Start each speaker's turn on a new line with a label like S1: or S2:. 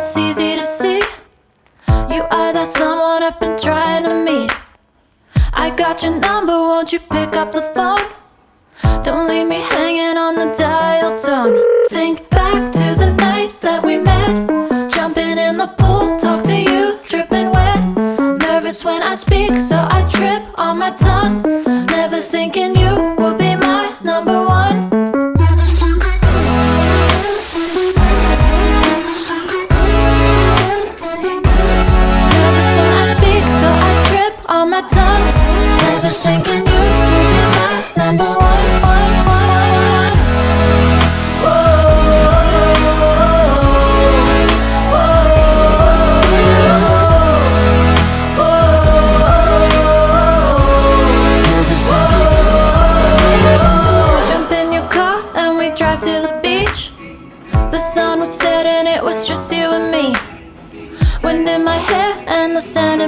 S1: it's easy to see. You are that someone I've been trying to meet. I got your number, won't you pick up the phone? Don't leave me hanging on the dial tone. Think back to the night that we met, jumping in the pool, talk to you, dripping wet. Nervous when I speak, so I trip on my tongue. Never thinking you would be my number one. Nervous when I speak, so I trip on my tongue. Never thinking you would be my number one. Drive to the beach. The sun was setting, it was just you and me. Wind in my hair and the sand in